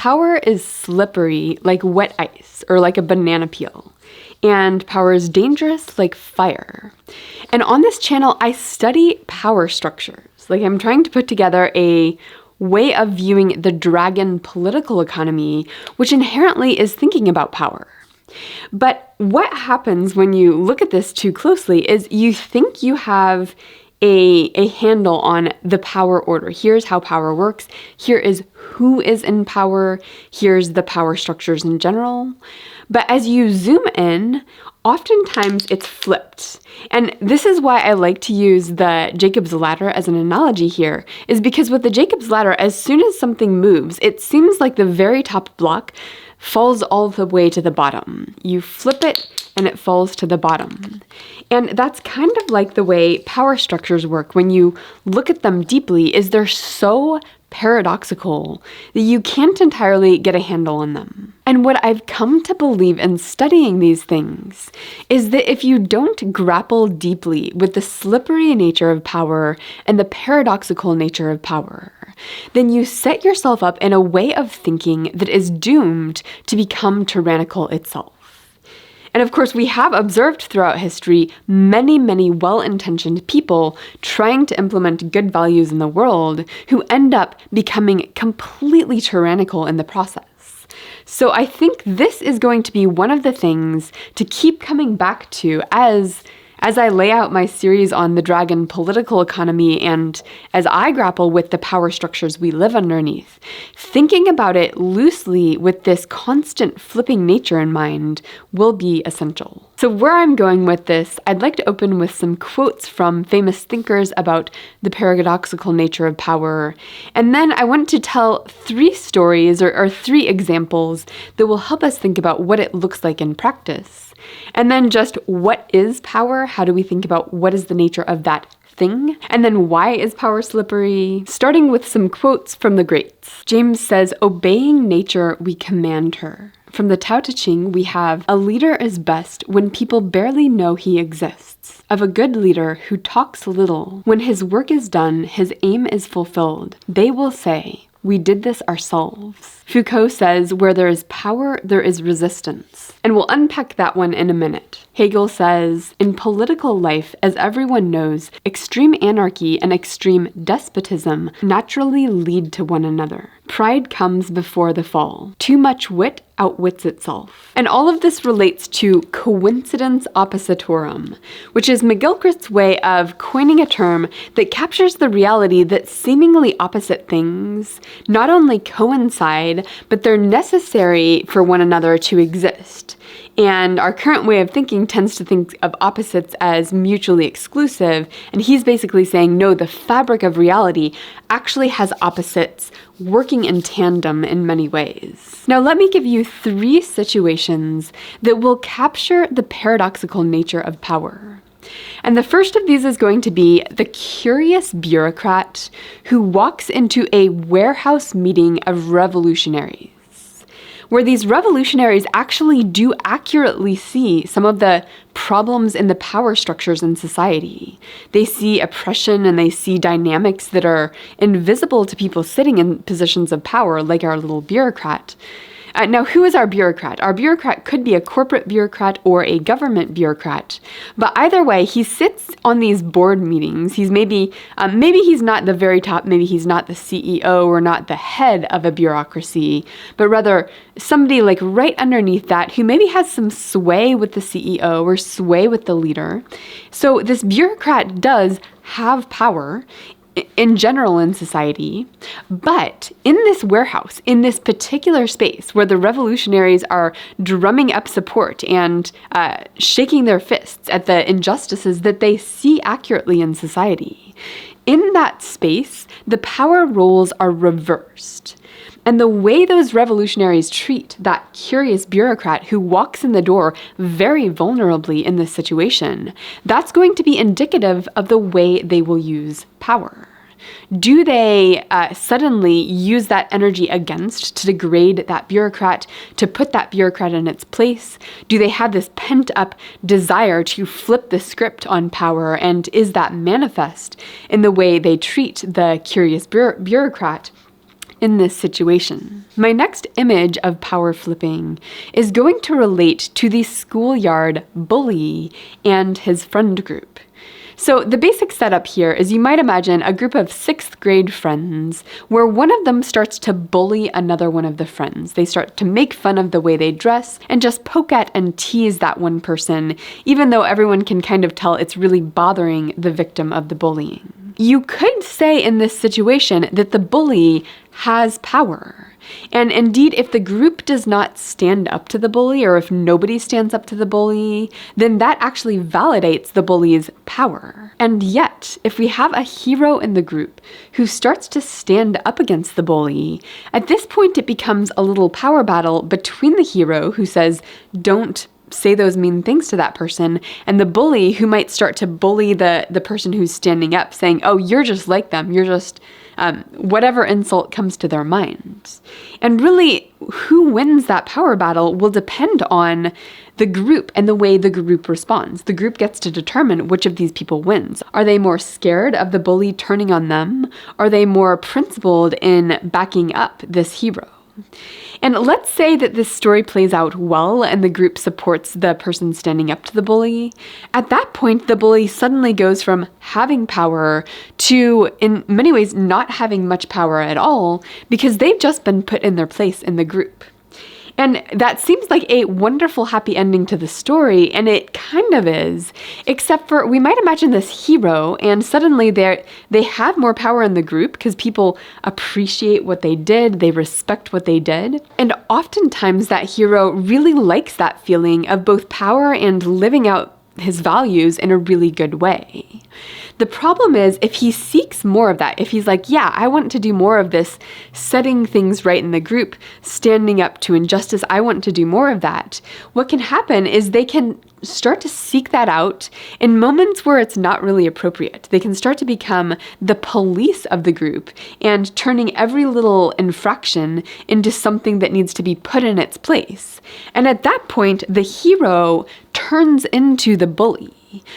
power is slippery like wet ice or like a banana peel. And power is dangerous like fire. And on this channel, I study power structures. Like I'm trying to put together a way of viewing the dragon political economy, which inherently is thinking about power. But what happens when you look at this too closely is you think you have a handle on the power order. Here's how power works. Here is who is in power. Here's the power structures in general. But as you zoom in, oftentimes it's flipped. And this is why I like to use the Jacob's ladder as an analogy here, is because with the Jacob's ladder, as soon as something moves, it seems like the very top block falls all the way to the bottom. You flip it and it falls to the bottom. And that's kind of like the way power structures work when you look at them deeply, is they're so paradoxical that you can't entirely get a handle on them. And what I've come to believe in studying these things is that if you don't grapple deeply with the slippery nature of power and the paradoxical nature of power, then you set yourself up in a way of thinking that is doomed to become tyrannical itself. And of course, we have observed throughout history many, many well-intentioned people trying to implement good values in the world who end up becoming completely tyrannical in the process. So I think this is going to be one of the things to keep coming back to as I lay out my series on the dragon political economy and as I grapple with the power structures we live underneath. Thinking about it loosely with this constant flipping nature in mind will be essential. So where I'm going with this, I'd like to open with some quotes from famous thinkers about the paradoxical nature of power. And then I want to tell 3 stories or 3 examples that will help us think about what it looks like in practice. And then just what is power? How do we think about what is the nature of that thing? And then why is power slippery? Starting with some quotes from the greats. James says, "Obeying nature, we command her." From the Tao Te Ching, we have, "A leader is best when people barely know he exists. Of a good leader who talks little, when his work is done, his aim is fulfilled, they will say, 'We did this ourselves.'" Foucault says, "Where there is power, there is resistance." And we'll unpack that one in a minute. Hegel says, "In political life, as everyone knows, extreme anarchy and extreme despotism naturally lead to one another. Pride comes before the fall. Too much wit outwits itself." And all of this relates to coincidence oppositorum, which is McGilchrist's way of coining a term that captures the reality that seemingly opposite things not only coincide, but they're necessary for one another to exist. And our current way of thinking tends to think of opposites as mutually exclusive, and he's basically saying, no, the fabric of reality actually has opposites working in tandem in many ways. Now let me give you 3 situations that will capture the paradoxical nature of power. And the first of these is going to be the curious bureaucrat who walks into a warehouse meeting of revolutionaries, where these revolutionaries actually do accurately see some of the problems in the power structures in society. They see oppression and they see dynamics that are invisible to people sitting in positions of power, like our little bureaucrat. Now, who is our bureaucrat? Our bureaucrat could be a corporate bureaucrat or a government bureaucrat. But either way, he sits on these board meetings. He's maybe he's not the very top, maybe he's not the CEO or not the head of a bureaucracy, but rather somebody like right underneath that who maybe has some sway with the CEO or sway with the leader. So this bureaucrat does have power in general in society, but in this warehouse, in this particular space where the revolutionaries are drumming up support and shaking their fists at the injustices that they see accurately in society, in that space, the power roles are reversed. And the way those revolutionaries treat that curious bureaucrat who walks in the door very vulnerably in this situation, that's going to be indicative of the way they will use power. Do they suddenly use that energy against to degrade that bureaucrat, to put that bureaucrat in its place? Do they have this pent-up desire to flip the script on power, and is that manifest in the way they treat the curious bureaucrat? in this situation. My next image of power flipping is going to relate to the schoolyard bully and his friend group. So the basic setup here is you might imagine a group of 6th grade friends where one of them starts to bully another one of the friends. They start to make fun of the way they dress and just poke at and tease that one person, even though everyone can kind of tell it's really bothering the victim of the bullying. You could say in this situation that the bully has power. And indeed, if the group does not stand up to the bully, or if nobody stands up to the bully, then that actually validates the bully's power. And yet, if we have a hero in the group who starts to stand up against the bully, at this point it becomes a little power battle between the hero who says, "Don't say those mean things to that person," and the bully who might start to bully the person who's standing up, saying, "Oh, you're just like them, you're just," whatever insult comes to their minds. And really, who wins that power battle will depend on the group and the way the group responds. The group gets to determine which of these people wins. Are they more scared of the bully turning on them? Are they more principled in backing up this hero? And let's say that this story plays out well and the group supports the person standing up to the bully. At that point, the bully suddenly goes from having power to, in many ways, not having much power at all because they've just been put in their place in the group. And that seems like a wonderful happy ending to the story, and it kind of is, except for we might imagine this hero, and suddenly they have more power in the group because people appreciate what they did, they respect what they did, and oftentimes that hero really likes that feeling of both power and living out his values in a really good way. The problem is if he seeks more of that, if he's like, yeah, I want to do more of this, setting things right in the group, standing up to injustice, I want to do more of that, what can happen is they can start to seek that out in moments where it's not really appropriate. They can start to become the police of the group and turning every little infraction into something that needs to be put in its place. And at that point, the hero turns into the bully.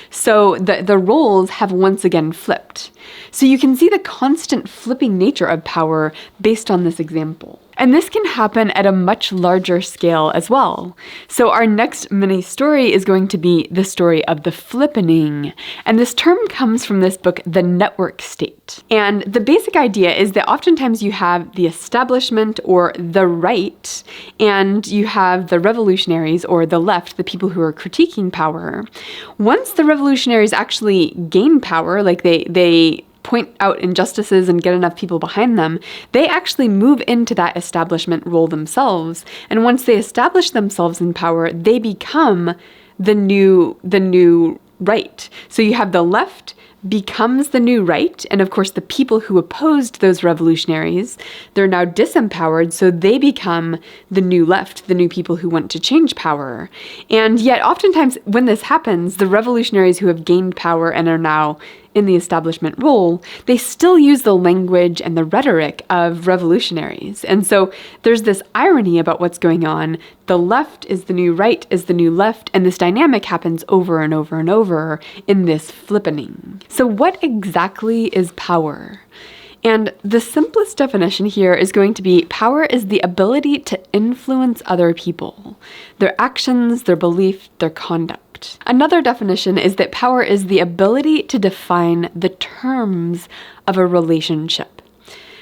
So the roles have once again flipped. So you can see the constant flipping nature of power based on this example. And this can happen at a much larger scale as well. So our next mini story is going to be the story of the Flippening. And this term comes from this book, The Network State. And the basic idea is that oftentimes you have the establishment or the right, and you have the revolutionaries or the left, the people who are critiquing power. Once the revolutionaries actually gain power, like they point out injustices and get enough people behind them, they actually move into that establishment role themselves. And once they establish themselves in power, they become the new right. So you have the left becomes the new right, and of course the people who opposed those revolutionaries, they're now disempowered, so they become the new left, the new people who want to change power. And yet oftentimes when this happens, the revolutionaries who have gained power and are now in the establishment role, they still use the language and the rhetoric of revolutionaries. And so there's this irony about what's going on. The left is the new right, is the new left, and this dynamic happens over and over and over in this flippening. So what exactly is power? And the simplest definition here is going to be power is the ability to influence other people, their actions, their belief, their conduct. Another definition is that power is the ability to define the terms of a relationship,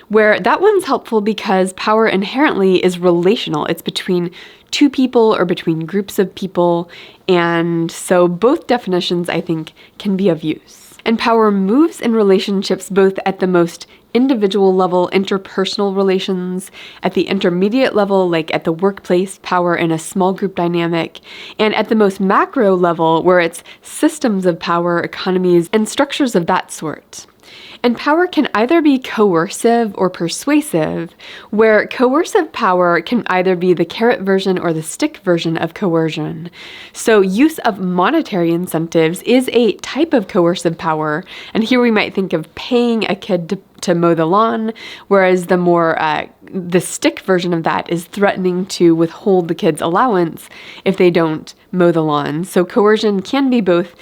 where that one's helpful because power inherently is relational. It's between two people or between groups of people, and so both definitions, I think, can be of use. And power moves in relationships both at the most individual level, interpersonal relations, at the intermediate level, like at the workplace, power in a small group dynamic, and at the most macro level, where it's systems of power, economies, and structures of that sort. And power can either be coercive or persuasive, where coercive power can either be the carrot version or the stick version of coercion. So use of monetary incentives is a type of coercive power, and here we might think of paying a kid to mow the lawn, whereas the more the stick version of that is threatening to withhold the kids' allowance if they don't mow the lawn. So coercion can be both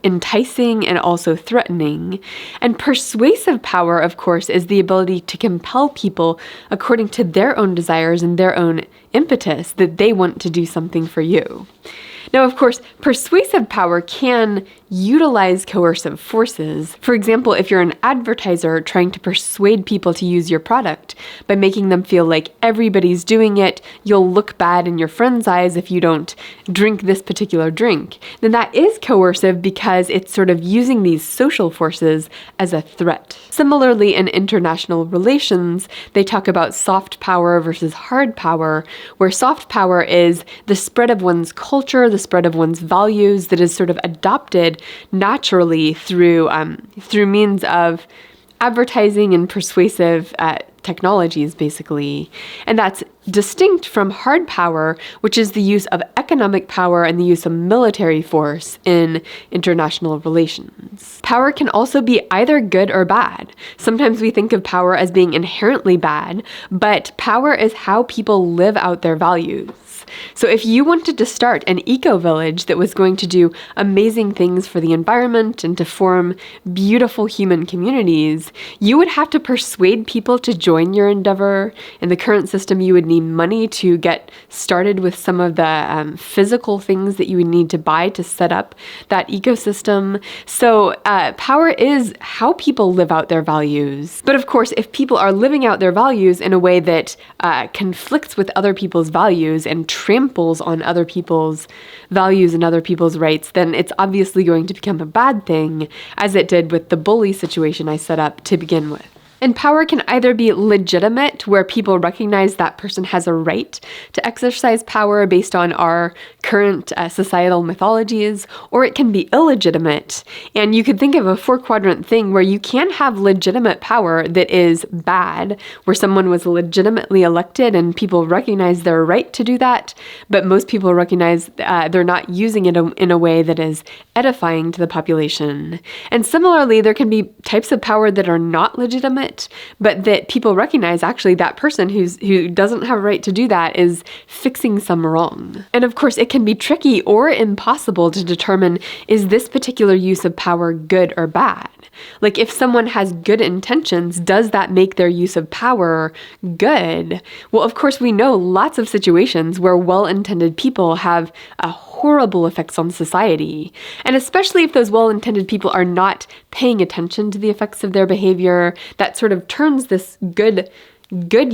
enticing and also threatening. And persuasive power, of course, is the ability to compel people according to their own desires and their own impetus that they want to do something for you. Now, of course, persuasive power can utilize coercive forces. For example, if you're an advertiser trying to persuade people to use your product by making them feel like everybody's doing it, you'll look bad in your friend's eyes if you don't drink this particular drink, then that is coercive because it's sort of using these social forces as a threat. Similarly, in international relations, they talk about soft power versus hard power, where soft power is the spread of one's culture, the spread of one's values that is sort of adopted naturally through means of advertising and persuasive technologies, basically. And that's distinct from hard power, which is the use of economic power and the use of military force in international relations. Power can also be either good or bad. Sometimes we think of power as being inherently bad, but power is how people live out their values. So if you wanted to start an eco-village that was going to do amazing things for the environment and to form beautiful human communities, you would have to persuade people to join your endeavor. In the current system, you would need money to get started with some of the physical things that you would need to buy to set up that ecosystem. So power is how people live out their values. But of course, if people are living out their values in a way that conflicts with other people's values and tramples on other people's values and other people's rights, then it's obviously going to become a bad thing, as it did with the bully situation I set up to begin with. And power can either be legitimate, where people recognize that person has a right to exercise power based on our current societal mythologies, or it can be illegitimate. And you could think of a 4-quadrant thing where you can have legitimate power that is bad, where someone was legitimately elected and people recognize their right to do that, but most people recognize they're not using it in a way that is edifying to the population. And similarly, there can be types of power that are not legitimate, but that people recognize actually that person who doesn't have a right to do that is fixing some wrong. And of course, it can be tricky or impossible to determine, is this particular use of power good or bad? Like, if someone has good intentions, does that make their use of power good? Well, of course, we know lots of situations where well-intended people have horrible effects on society. And especially if those well-intended people are not paying attention to the effects of their behavior, that sort of turns this good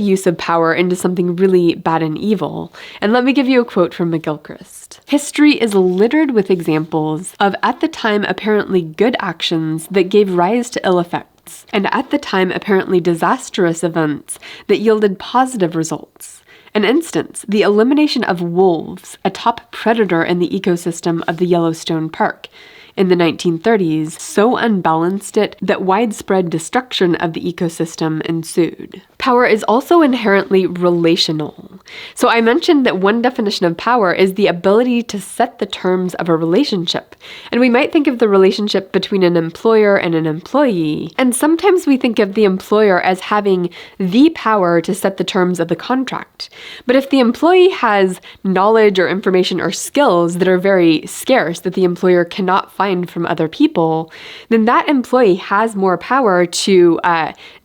use of power into something really bad and evil. And let me give you a quote from McGilchrist. "History is littered with examples of at the time apparently good actions that gave rise to ill effects, and at the time apparently disastrous events that yielded positive results. An instance, the elimination of wolves, a top predator in the ecosystem of the Yellowstone Park, in the 1930s, so unbalanced it that widespread destruction of the ecosystem ensued." Power is also inherently relational. So I mentioned that one definition of power is the ability to set the terms of a relationship. And we might think of the relationship between an employer and an employee. And sometimes we think of the employer as having the power to set the terms of the contract. But if the employee has knowledge or information or skills that are very scarce that the employer cannot find from other people, then that employee has more power to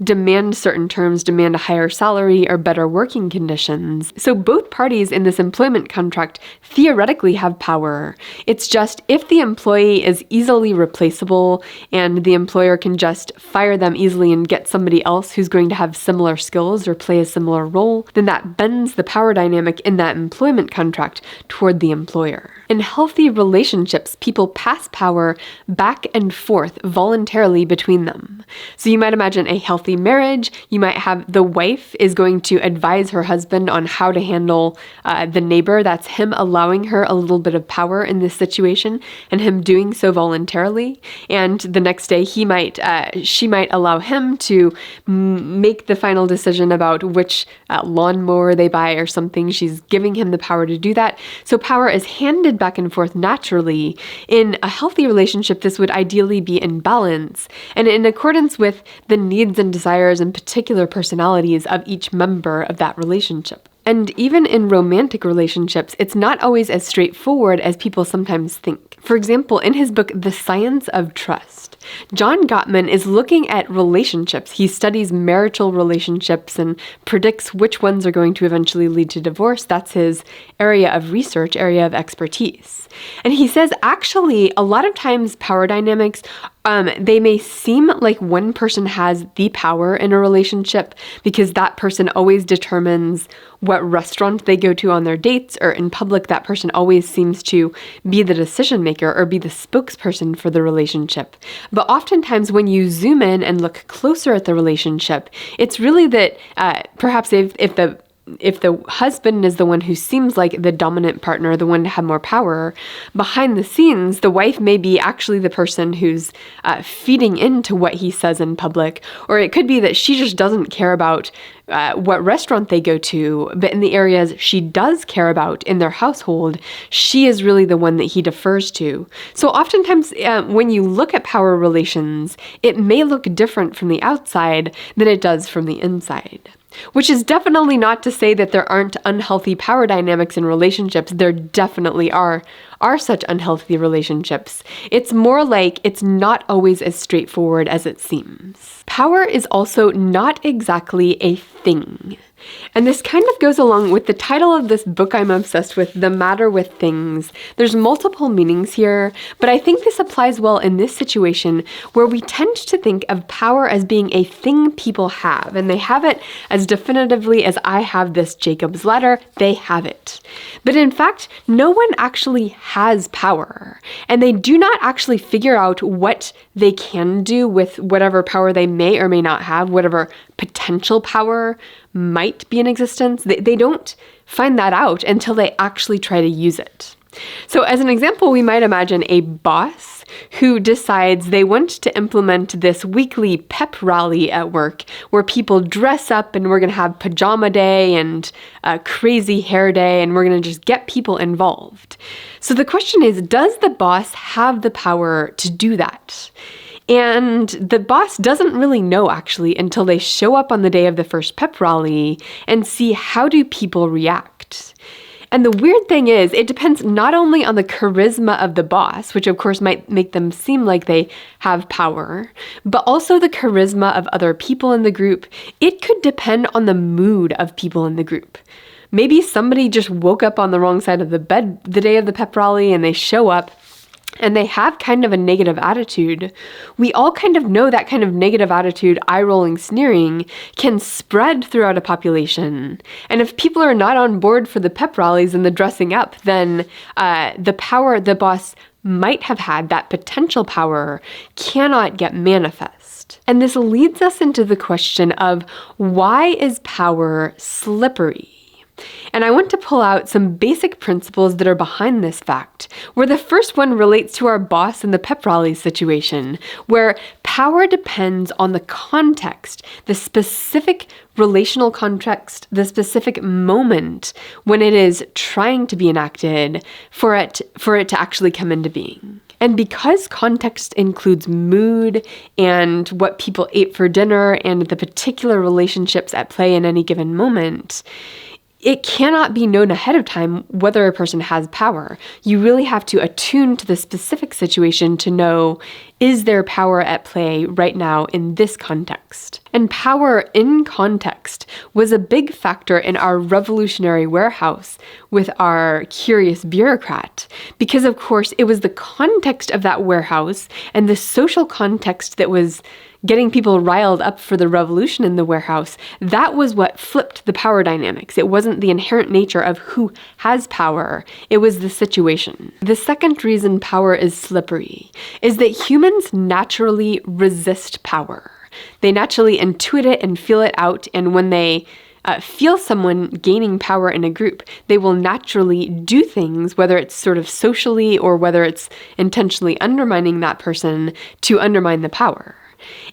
demand certain terms, demand a higher salary or better working conditions. So both parties in this employment contract theoretically have power. It's just if the employee is easily replaceable and the employer can just fire them easily and get somebody else who's going to have similar skills or play a similar role, then that bends the power dynamic in that employment contract toward the employer. In healthy relationships, people pass power back and forth voluntarily between them. So you might imagine a healthy marriage. You might have the wife is going to advise her husband on how to handle the neighbor. That's him allowing her a little bit of power in this situation and him doing so voluntarily. And the next day she might allow him to make the final decision about which lawnmower they buy or something. She's giving him the power to do that. So power is handed back and forth naturally. In a healthy relationship, this would ideally be in balance and in accordance with the needs and desires and particular personalities of each member of that relationship. And even in romantic relationships, it's not always as straightforward as people sometimes think. For example, in his book, The Science of Trust, John Gottman is looking at relationships. He studies marital relationships and predicts which ones are going to eventually lead to divorce. That's his area of research, area of expertise. And he says, actually, a lot of times power dynamics, they may seem like one person has the power in a relationship because that person always determines what restaurant they go to on their dates, or in public, that person always seems to be the decision maker or be the spokesperson for the relationship. But oftentimes when you zoom in and look closer at the relationship, it's really that perhaps if the husband is the one who seems like the dominant partner, the one to have more power, behind the scenes, the wife may be actually the person who's feeding into what he says in public. Or it could be that she just doesn't care about what restaurant they go to, but in the areas she does care about in their household, she is really the one that he defers to. So oftentimes when you look at power relations, it may look different from the outside than it does from the inside. Which is definitely not to say that there aren't unhealthy power dynamics in relationships. There definitely are such unhealthy relationships. It's more like it's not always as straightforward as it seems. Power is also not exactly a thing. And this kind of goes along with the title of this book I'm obsessed with, The Matter with Things. There's multiple meanings here, but I think this applies well in this situation where we tend to think of power as being a thing people have, and they have it as definitively as I have this Jacob's ladder, they have it. But in fact, no one actually has power, and they do not actually figure out what they can do with whatever power they may or may not have, whatever potential power might be in existence. They don't find that out until they actually try to use it. So as an example, we might imagine a boss who decides they want to implement this weekly pep rally at work where people dress up and we're going to have pajama day and a crazy hair day and we're going to just get people involved. So the question is, does the boss have the power to do that? And the boss doesn't really know actually until they show up on the day of the first pep rally and see how do people react. And the weird thing is, it depends not only on the charisma of the boss, which of course might make them seem like they have power, but also the charisma of other people in the group. It could depend on the mood of people in the group. Maybe somebody just woke up on the wrong side of the bed the day of the pep rally and they show up and they have kind of a negative attitude. We all kind of know that kind of negative attitude, eye-rolling, sneering, can spread throughout a population. And if people are not on board for the pep rallies and the dressing up, then the power the boss might have had, that potential power, cannot get manifest. And this leads us into the question of, why is power slippery? And I want to pull out some basic principles that are behind this fact, where the first one relates to our boss in the pep rally situation, where power depends on the context, the specific relational context, the specific moment when it is trying to be enacted for it to actually come into being. And because context includes mood and what people ate for dinner and the particular relationships at play in any given moment, it cannot be known ahead of time whether a person has power. You really have to attune to the specific situation to know, is there power at play right now in this context? And power in context was a big factor in our revolutionary warehouse with our curious bureaucrat, because of course it was the context of that warehouse and the social context that was getting people riled up for the revolution in the warehouse. That was what flipped the power dynamics. It wasn't the inherent nature of who has power, it was the situation. The second reason power is slippery is that humans naturally resist power. They naturally intuit it and feel it out, and when they feel someone gaining power in a group, they will naturally do things, whether it's sort of socially or whether it's intentionally undermining that person to undermine the power.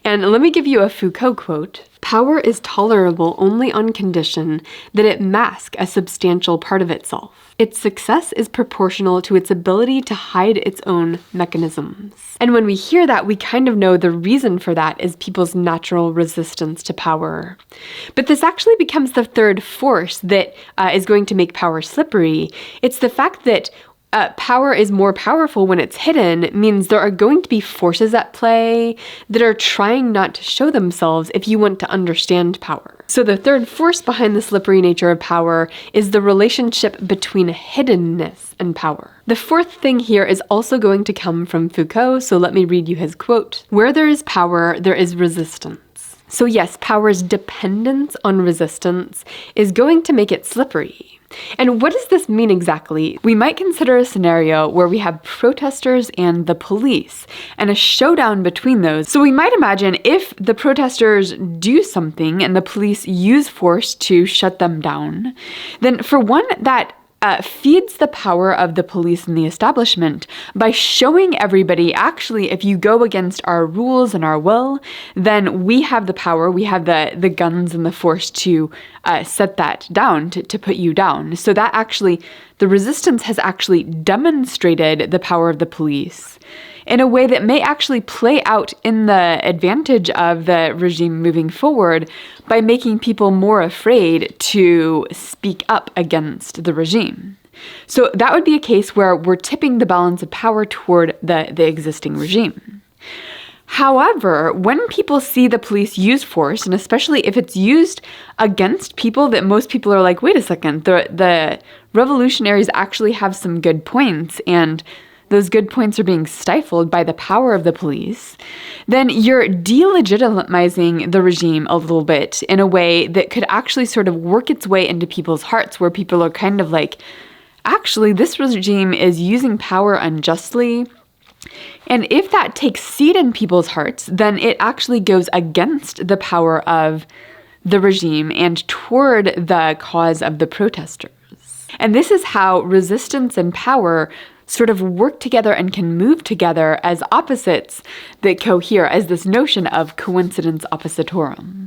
And let me give you a Foucault quote. "Power is tolerable only on condition that it mask a substantial part of itself. Its success is proportional to its ability to hide its own mechanisms." And when we hear that, we kind of know the reason for that is people's natural resistance to power. But this actually becomes the third force that is going to make power slippery. It's the fact that power is more powerful when it's hidden, means there are going to be forces at play that are trying not to show themselves if you want to understand power. So the third force behind the slippery nature of power is the relationship between hiddenness and power. The fourth thing here is also going to come from Foucault, so let me read you his quote. "Where there is power, there is resistance." So yes, power's dependence on resistance is going to make it slippery. And what does this mean exactly? We might consider a scenario where we have protesters and the police and a showdown between those. So we might imagine if the protesters do something and the police use force to shut them down, then for one, that feeds the power of the police and the establishment by showing everybody, actually, if you go against our rules and our will, then we have the power, we have the guns and the force to set that down, to put you down. So that actually, the resistance has actually demonstrated the power of the police in a way that may actually play out in the advantage of the regime moving forward by making people more afraid to speak up against the regime. So that would be a case where we're tipping the balance of power toward the existing regime. However, when people see the police use force, and especially if it's used against people that most people are like, wait a second, the revolutionaries actually have some good points, and those good points are being stifled by the power of the police, then you're delegitimizing the regime a little bit in a way that could actually sort of work its way into people's hearts, where people are kind of like, actually, this regime is using power unjustly. And if that takes seed in people's hearts, then it actually goes against the power of the regime and toward the cause of the protesters. And this is how resistance and power sort of work together and can move together as opposites that cohere, as this notion of coincidence oppositorum.